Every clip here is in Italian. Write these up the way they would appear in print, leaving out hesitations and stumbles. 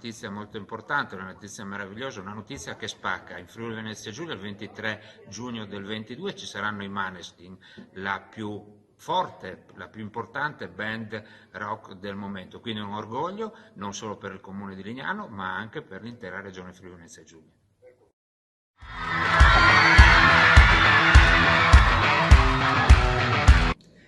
notizia molto importante, una notizia meravigliosa, una notizia che spacca. In Friuli Venezia Giulia il 23 giugno del 22 ci saranno i Måneskin, la più forte, la più importante band rock del momento, quindi è un orgoglio non solo per il comune di Lignano ma anche per l'intera regione Friuli Venezia Giulia.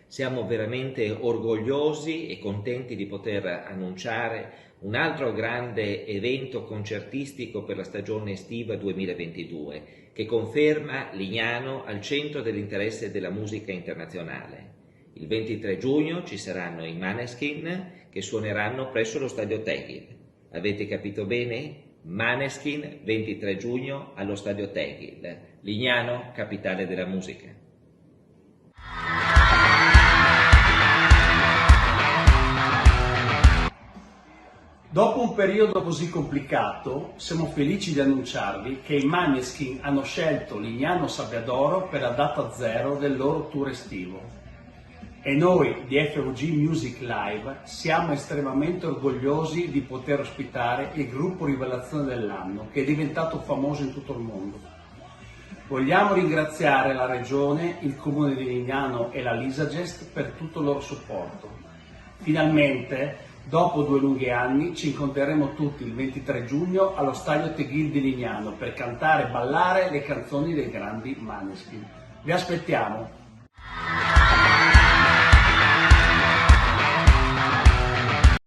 Siamo veramente orgogliosi e contenti di poter annunciare un altro grande evento concertistico per la stagione estiva 2022, che conferma Lignano al centro dell'interesse della musica internazionale. Il 23 giugno ci saranno i Måneskin che suoneranno presso lo Stadio Tegel. Avete capito bene? Måneskin 23 giugno allo Stadio Tegel. Lignano, capitale della musica. Dopo un periodo così complicato, siamo felici di annunciarvi che i Måneskin hanno scelto Lignano Sabbiadoro per la data zero del loro tour estivo. E noi di FOG Music Live siamo estremamente orgogliosi di poter ospitare il gruppo rivelazione dell'anno, che è diventato famoso in tutto il mondo. Vogliamo ringraziare la Regione, il Comune di Lignano e la Lisagest per tutto il loro supporto. Finalmente, dopo 2 lunghi anni, ci incontreremo tutti il 23 giugno allo Stadio Tegel di Lignano per cantare e ballare le canzoni dei grandi Måneskin. Vi aspettiamo!